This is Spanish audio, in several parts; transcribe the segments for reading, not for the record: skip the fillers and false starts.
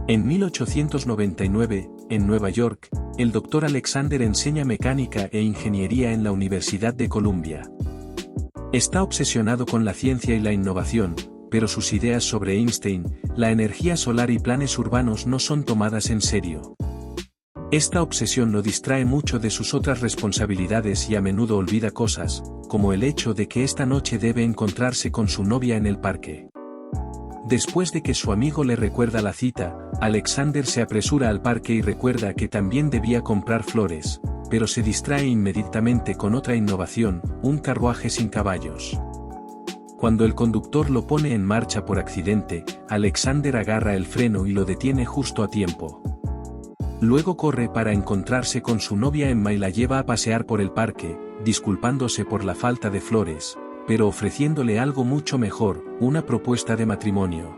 En 1899, en Nueva York, el Dr. Alexander enseña mecánica e ingeniería en la Universidad de Columbia. Está obsesionado con la ciencia y la innovación, pero sus ideas sobre Einstein, la energía solar y planes urbanos no son tomadas en serio. Esta obsesión lo distrae mucho de sus otras responsabilidades y a menudo olvida cosas, como el hecho de que esta noche debe encontrarse con su novia en el parque. Después de que su amigo le recuerda la cita, Alexander se apresura al parque y recuerda que también debía comprar flores, pero se distrae inmediatamente con otra innovación, un carruaje sin caballos. Cuando el conductor lo pone en marcha por accidente, Alexander agarra el freno y lo detiene justo a tiempo. Luego corre para encontrarse con su novia Emma y la lleva a pasear por el parque, disculpándose por la falta de flores, pero ofreciéndole algo mucho mejor, una propuesta de matrimonio.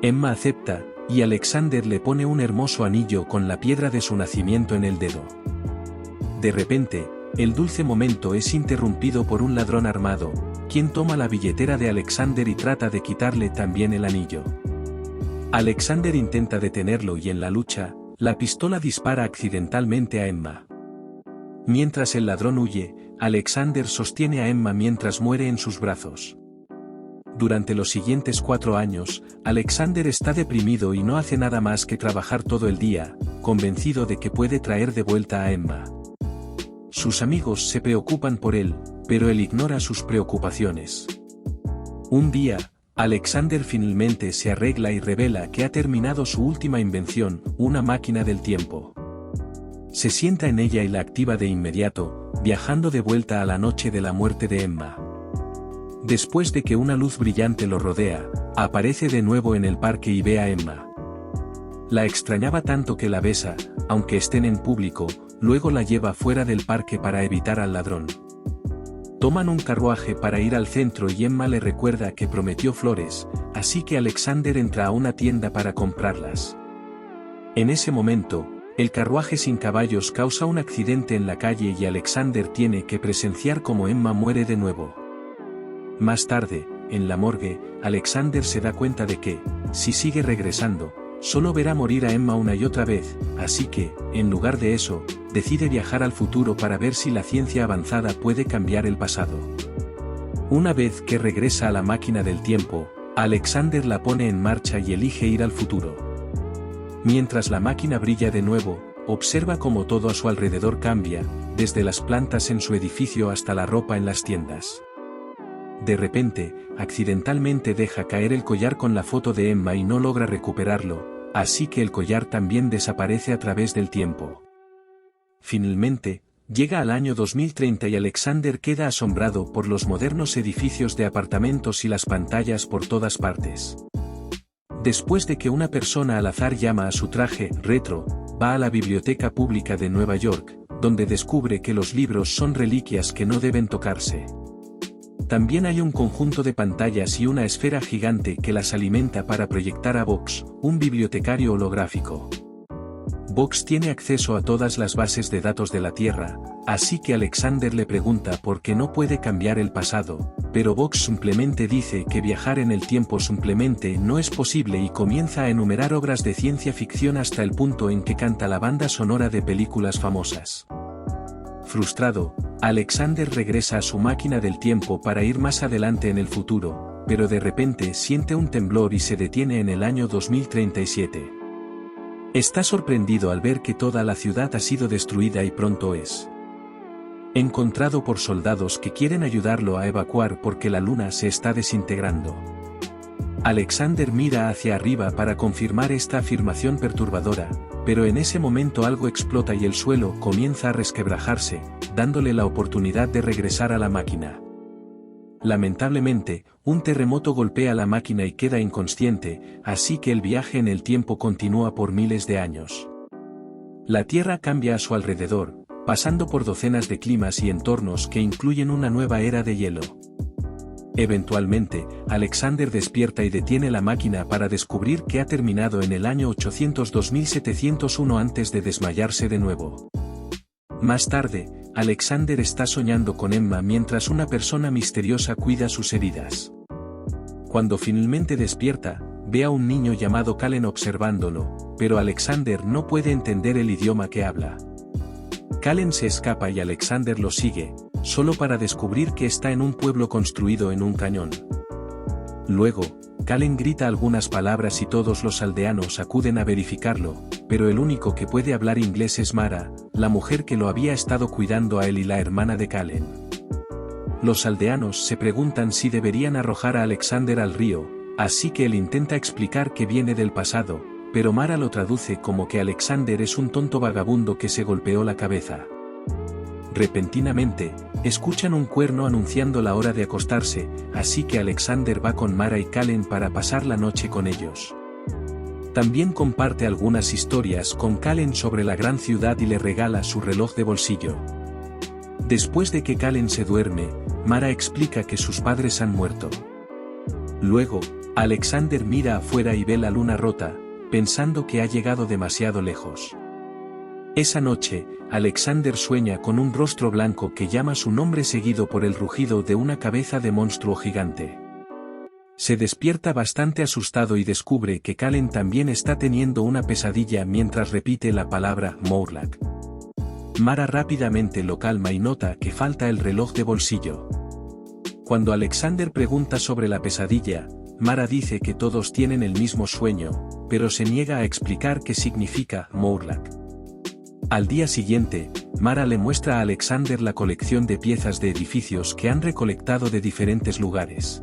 Emma acepta, y Alexander le pone un hermoso anillo con la piedra de su nacimiento en el dedo. De repente, el dulce momento es interrumpido por un ladrón armado, quien toma la billetera de Alexander y trata de quitarle también el anillo. Alexander intenta detenerlo y en la lucha, la pistola dispara accidentalmente a Emma. Mientras el ladrón huye, Alexander sostiene a Emma mientras muere en sus brazos. Durante los siguientes 4 años, Alexander está deprimido y no hace nada más que trabajar todo el día, convencido de que puede traer de vuelta a Emma. Sus amigos se preocupan por él, pero él ignora sus preocupaciones. Un día, Alexander finalmente se arregla y revela que ha terminado su última invención, una máquina del tiempo. Se sienta en ella y la activa de inmediato, viajando de vuelta a la noche de la muerte de Emma. Después de que una luz brillante lo rodea, aparece de nuevo en el parque y ve a Emma. La extrañaba tanto que la besa, aunque estén en público, luego la lleva fuera del parque para evitar al ladrón. Toman un carruaje para ir al centro y Emma le recuerda que prometió flores, así que Alexander entra a una tienda para comprarlas. En ese momento, el carruaje sin caballos causa un accidente en la calle y Alexander tiene que presenciar cómo Emma muere de nuevo. Más tarde, en la morgue, Alexander se da cuenta de que, si sigue regresando, solo verá morir a Emma una y otra vez, así que, en lugar de eso, decide viajar al futuro para ver si la ciencia avanzada puede cambiar el pasado. Una vez que regresa a la máquina del tiempo, Alexander la pone en marcha y elige ir al futuro. Mientras la máquina brilla de nuevo, observa cómo todo a su alrededor cambia, desde las plantas en su edificio hasta la ropa en las tiendas. De repente, accidentalmente deja caer el collar con la foto de Emma y no logra recuperarlo, así que el collar también desaparece a través del tiempo. Finalmente, llega al año 2030 y Alexander queda asombrado por los modernos edificios de apartamentos y las pantallas por todas partes. Después de que una persona al azar llama a su traje retro, va a la biblioteca pública de Nueva York, donde descubre que los libros son reliquias que no deben tocarse. También hay un conjunto de pantallas y una esfera gigante que las alimenta para proyectar a Vox, un bibliotecario holográfico. Vox tiene acceso a todas las bases de datos de la Tierra, así que Alexander le pregunta por qué no puede cambiar el pasado, pero Vox simplemente dice que viajar en el tiempo simplemente no es posible y comienza a enumerar obras de ciencia ficción hasta el punto en que canta la banda sonora de películas famosas. Frustrado, Alexander regresa a su máquina del tiempo para ir más adelante en el futuro, pero de repente siente un temblor y se detiene en el año 2037. Está sorprendido al ver que toda la ciudad ha sido destruida y pronto es encontrado por soldados que quieren ayudarlo a evacuar porque la luna se está desintegrando. Alexander mira hacia arriba para confirmar esta afirmación perturbadora, pero en ese momento algo explota y el suelo comienza a resquebrajarse, dándole la oportunidad de regresar a la máquina. Lamentablemente, un terremoto golpea la máquina y queda inconsciente, así que el viaje en el tiempo continúa por miles de años. La Tierra cambia a su alrededor, pasando por docenas de climas y entornos que incluyen una nueva era de hielo. Eventualmente, Alexander despierta y detiene la máquina para descubrir que ha terminado en el año 800-2701 antes de desmayarse de nuevo. Más tarde, Alexander está soñando con Emma mientras una persona misteriosa cuida sus heridas. Cuando finalmente despierta, ve a un niño llamado Kallen observándolo, pero Alexander no puede entender el idioma que habla. Kallen se escapa y Alexander lo sigue, solo para descubrir que está en un pueblo construido en un cañón. Luego, Kallen grita algunas palabras y todos los aldeanos acuden a verificarlo, pero el único que puede hablar inglés es Mara, la mujer que lo había estado cuidando a él y la hermana de Kallen. Los aldeanos se preguntan si deberían arrojar a Alexander al río, así que él intenta explicar que viene del pasado, pero Mara lo traduce como que Alexander es un tonto vagabundo que se golpeó la cabeza. Repentinamente, escuchan un cuerno anunciando la hora de acostarse, así que Alexander va con Mara y Kallen para pasar la noche con ellos. También comparte algunas historias con Kallen sobre la gran ciudad y le regala su reloj de bolsillo. Después de que Kallen se duerme, Mara explica que sus padres han muerto. Luego, Alexander mira afuera y ve la luna rota, pensando que ha llegado demasiado lejos. Esa noche, Alexander sueña con un rostro blanco que llama su nombre seguido por el rugido de una cabeza de monstruo gigante. Se despierta bastante asustado y descubre que Kallen también está teniendo una pesadilla mientras repite la palabra Morlack. Mara rápidamente lo calma y nota que falta el reloj de bolsillo. Cuando Alexander pregunta sobre la pesadilla, Mara dice que todos tienen el mismo sueño, pero se niega a explicar qué significa Morlack. Al día siguiente, Mara le muestra a Alexander la colección de piezas de edificios que han recolectado de diferentes lugares.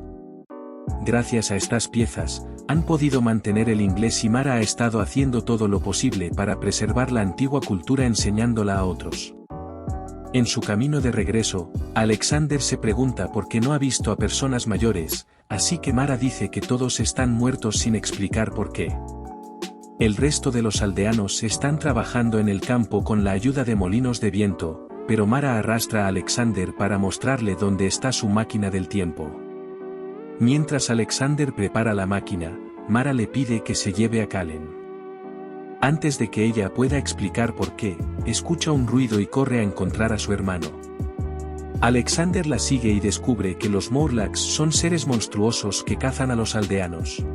Gracias a estas piezas, han podido mantener el inglés y Mara ha estado haciendo todo lo posible para preservar la antigua cultura enseñándola a otros. En su camino de regreso, Alexander se pregunta por qué no ha visto a personas mayores, así que Mara dice que todos están muertos sin explicar por qué. El resto de los aldeanos están trabajando en el campo con la ayuda de molinos de viento, pero Mara arrastra a Alexander para mostrarle dónde está su máquina del tiempo. Mientras Alexander prepara la máquina, Mara le pide que se lleve a Kallen. Antes de que ella pueda explicar por qué, escucha un ruido y corre a encontrar a su hermano. Alexander la sigue y descubre que los Morlacks son seres monstruosos que cazan a los aldeanos.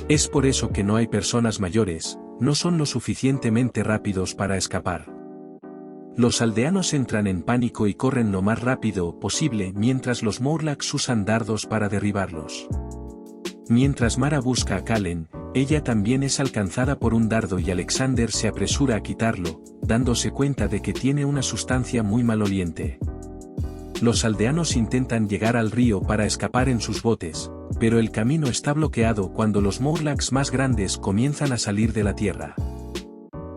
Es por eso que no hay personas mayores, no son lo suficientemente rápidos para escapar. Los aldeanos entran en pánico y corren lo más rápido posible mientras los Morlacks usan dardos para derribarlos. Mientras Mara busca a Kallen, ella también es alcanzada por un dardo y Alexander se apresura a quitarlo, dándose cuenta de que tiene una sustancia muy maloliente. Los aldeanos intentan llegar al río para escapar en sus botes, pero el camino está bloqueado cuando los Morlacks más grandes comienzan a salir de la tierra.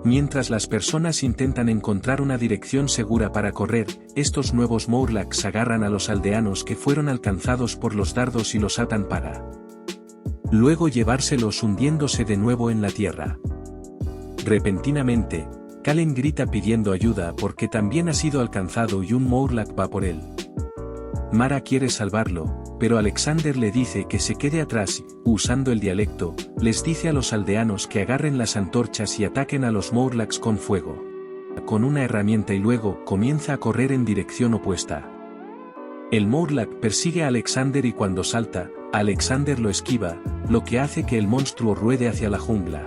Mientras las personas intentan encontrar una dirección segura para correr, estos nuevos Morlacks agarran a los aldeanos que fueron alcanzados por los dardos y los atan para luego llevárselos hundiéndose de nuevo en la tierra. Repentinamente, Kallen grita pidiendo ayuda porque también ha sido alcanzado y un Morlack va por él. Mara quiere salvarlo, pero Alexander le dice que se quede atrás y, usando el dialecto, les dice a los aldeanos que agarren las antorchas y ataquen a los Morlacks con fuego. Con una herramienta y luego comienza a correr en dirección opuesta. El Morlack persigue a Alexander y cuando salta, Alexander lo esquiva, lo que hace que el monstruo ruede hacia la jungla.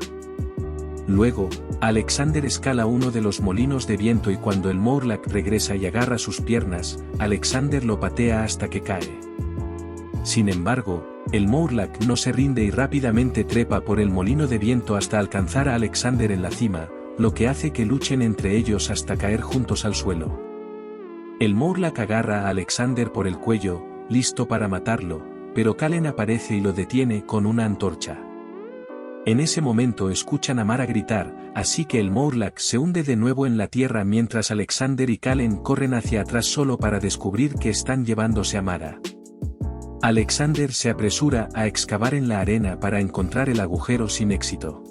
Luego, Alexander escala uno de los molinos de viento y cuando el Morlack regresa y agarra sus piernas, Alexander lo patea hasta que cae. Sin embargo, el Morlack no se rinde y rápidamente trepa por el molino de viento hasta alcanzar a Alexander en la cima, lo que hace que luchen entre ellos hasta caer juntos al suelo. El Morlack agarra a Alexander por el cuello, listo para matarlo, pero Kallen aparece y lo detiene con una antorcha. En ese momento escuchan a Mara gritar, así que el Morlack se hunde de nuevo en la tierra mientras Alexander y Kallen corren hacia atrás solo para descubrir que están llevándose a Mara. Alexander se apresura a excavar en la arena para encontrar el agujero sin éxito.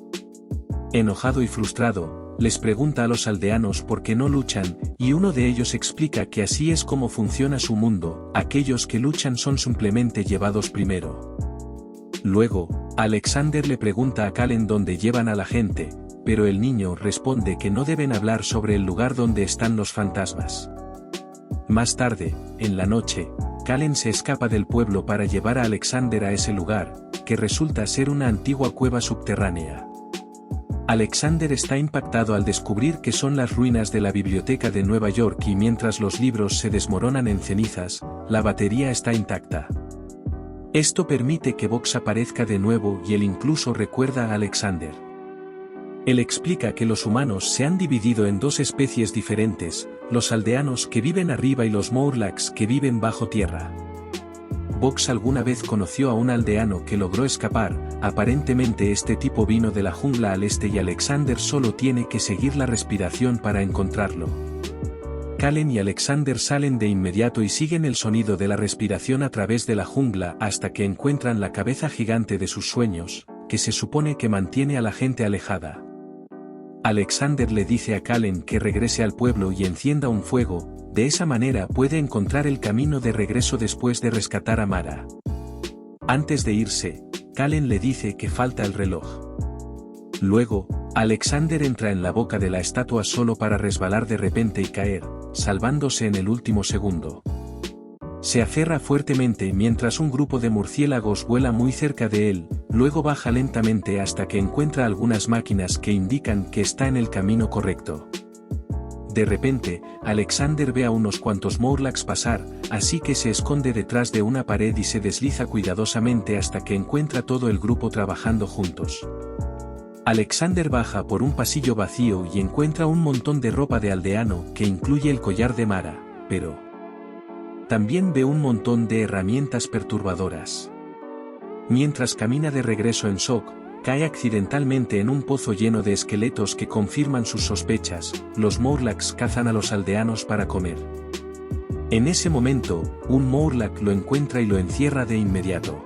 Enojado y frustrado, les pregunta a los aldeanos por qué no luchan, y uno de ellos explica que así es como funciona su mundo, aquellos que luchan son simplemente llevados primero. Luego, Alexander le pregunta a Kallen dónde llevan a la gente, pero el niño responde que no deben hablar sobre el lugar donde están los fantasmas. Más tarde, en la noche, Kallen se escapa del pueblo para llevar a Alexander a ese lugar, que resulta ser una antigua cueva subterránea. Alexander está impactado al descubrir que son las ruinas de la biblioteca de Nueva York y mientras los libros se desmoronan en cenizas, la batería está intacta. Esto permite que Vox aparezca de nuevo y él incluso recuerda a Alexander. Él explica que los humanos se han dividido en dos especies diferentes, los aldeanos que viven arriba y los Morlocks que viven bajo tierra. Vox alguna vez conoció a un aldeano que logró escapar, aparentemente este tipo vino de la jungla al este y Alexander solo tiene que seguir la respiración para encontrarlo. Kallen y Alexander salen de inmediato y siguen el sonido de la respiración a través de la jungla hasta que encuentran la cabeza gigante de sus sueños, que se supone que mantiene a la gente alejada. Alexander le dice a Kallen que regrese al pueblo y encienda un fuego, de esa manera puede encontrar el camino de regreso después de rescatar a Mara. Antes de irse, Kallen le dice que falta el reloj. Luego, Alexander entra en la boca de la estatua solo para resbalar de repente y caer, salvándose en el último segundo. Se aferra fuertemente mientras un grupo de murciélagos vuela muy cerca de él, luego baja lentamente hasta que encuentra algunas máquinas que indican que está en el camino correcto. De repente, Alexander ve a unos cuantos Morlocks pasar, así que se esconde detrás de una pared y se desliza cuidadosamente hasta que encuentra todo el grupo trabajando juntos. Alexander baja por un pasillo vacío y encuentra un montón de ropa de aldeano que incluye el collar de Mara, pero también ve un montón de herramientas perturbadoras. Mientras camina de regreso en shock, cae accidentalmente en un pozo lleno de esqueletos que confirman sus sospechas. Los Morlocks cazan a los aldeanos para comer. En ese momento, un Morlock lo encuentra y lo encierra de inmediato.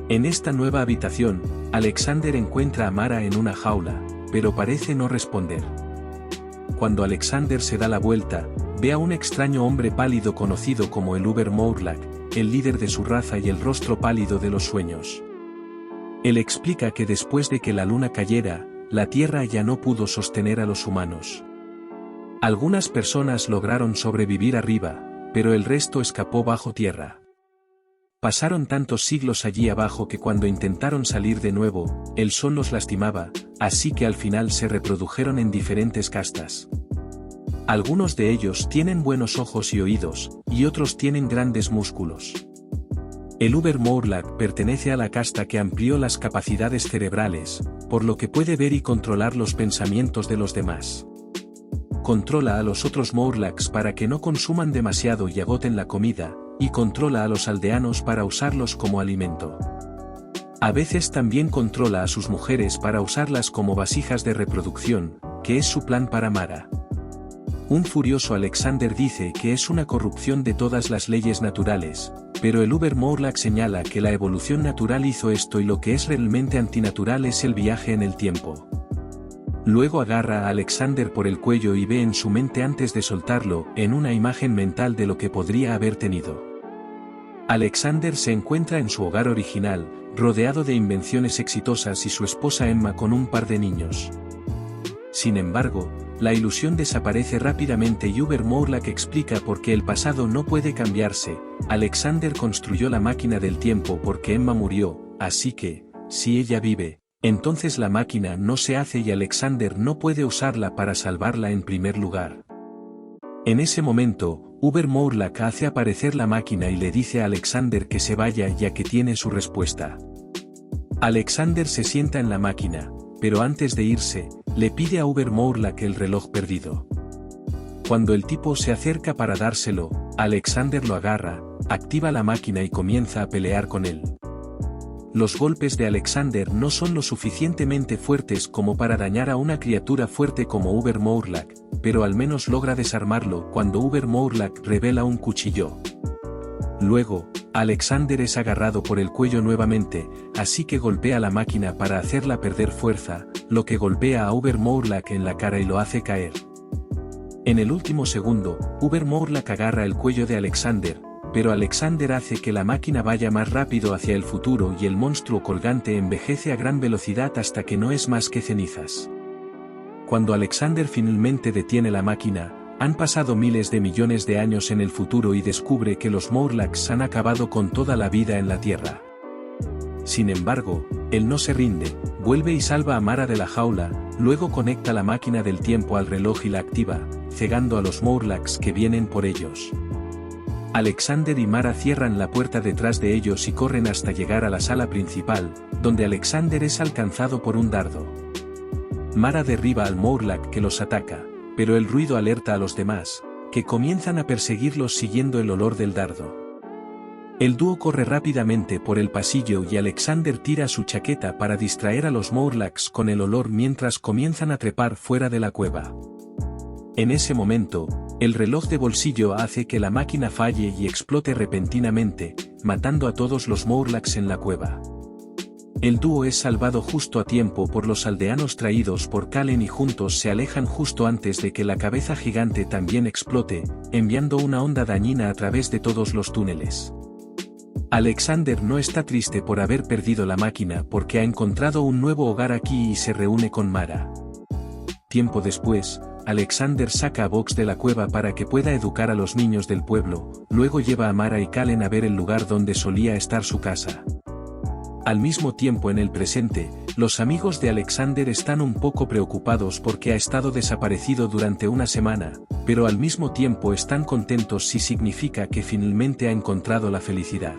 En esta nueva habitación, Alexander encuentra a Mara en una jaula, pero parece no responder. Cuando Alexander se da la vuelta, ve a un extraño hombre pálido conocido como el Uber Morlock, el líder de su raza y el rostro pálido de los sueños. Él explica que después de que la luna cayera, la Tierra ya no pudo sostener a los humanos. Algunas personas lograron sobrevivir arriba, pero el resto escapó bajo tierra. Pasaron tantos siglos allí abajo que cuando intentaron salir de nuevo, el sol los lastimaba, así que al final se reprodujeron en diferentes castas. Algunos de ellos tienen buenos ojos y oídos, y otros tienen grandes músculos. El Uber Morlock pertenece a la casta que amplió las capacidades cerebrales, por lo que puede ver y controlar los pensamientos de los demás. Controla a los otros Morlocks para que no consuman demasiado y agoten la comida, y controla a los aldeanos para usarlos como alimento. A veces también controla a sus mujeres para usarlas como vasijas de reproducción, que es su plan para Mara. Un furioso Alexander dice que es una corrupción de todas las leyes naturales, pero el Uber Morlock señala que la evolución natural hizo esto y lo que es realmente antinatural es el viaje en el tiempo. Luego agarra a Alexander por el cuello y ve en su mente antes de soltarlo, en una imagen mental de lo que podría haber tenido. Alexander se encuentra en su hogar original, rodeado de invenciones exitosas y su esposa Emma con un par de niños. Sin embargo, la ilusión desaparece rápidamente y Uber Morlock explica por qué el pasado no puede cambiarse. Alexander construyó la máquina del tiempo porque Emma murió, así que, si ella vive, entonces la máquina no se hace y Alexander no puede usarla para salvarla en primer lugar. En ese momento, Uber Morlock hace aparecer la máquina y le dice a Alexander que se vaya ya que tiene su respuesta. Alexander se sienta en la máquina, pero antes de irse, le pide a Uber Morlock el reloj perdido. Cuando el tipo se acerca para dárselo, Alexander lo agarra, activa la máquina y comienza a pelear con él. Los golpes de Alexander no son lo suficientemente fuertes como para dañar a una criatura fuerte como Uber Morlock, pero al menos logra desarmarlo cuando Uber Morlock revela un cuchillo. Luego, Alexander es agarrado por el cuello nuevamente, así que golpea la máquina para hacerla perder fuerza, lo que golpea a Uber Morlock en la cara y lo hace caer. En el último segundo, Uber Morlock agarra el cuello de Alexander, pero Alexander hace que la máquina vaya más rápido hacia el futuro y el monstruo colgante envejece a gran velocidad hasta que no es más que cenizas. Cuando Alexander finalmente detiene la máquina, Han pasado miles de millones de años en el futuro y descubre que los Morlocks han acabado con toda la vida en la Tierra. Sin embargo, él no se rinde, vuelve y salva a Mara de la jaula, luego conecta la máquina del tiempo al reloj y la activa, cegando a los Morlocks que vienen por ellos. Alexander y Mara cierran la puerta detrás de ellos y corren hasta llegar a la sala principal, donde Alexander es alcanzado por un dardo. Mara derriba al Morlock que los ataca, pero el ruido alerta a los demás, que comienzan a perseguirlos siguiendo el olor del dardo. El dúo corre rápidamente por el pasillo y Alexander tira su chaqueta para distraer a los Morlocks con el olor mientras comienzan a trepar fuera de la cueva. En ese momento, el reloj de bolsillo hace que la máquina falle y explote repentinamente, matando a todos los Morlocks en la cueva. El dúo es salvado justo a tiempo por los aldeanos traídos por Kallen y juntos se alejan justo antes de que la cabeza gigante también explote, enviando una onda dañina a través de todos los túneles. Alexander no está triste por haber perdido la máquina porque ha encontrado un nuevo hogar aquí y se reúne con Mara. Tiempo después, Alexander saca a Box de la cueva para que pueda educar a los niños del pueblo, luego lleva a Mara y Kallen a ver el lugar donde solía estar su casa. Al mismo tiempo en el presente, los amigos de Alexander están un poco preocupados porque ha estado desaparecido durante una semana, pero al mismo tiempo están contentos si significa que finalmente ha encontrado la felicidad.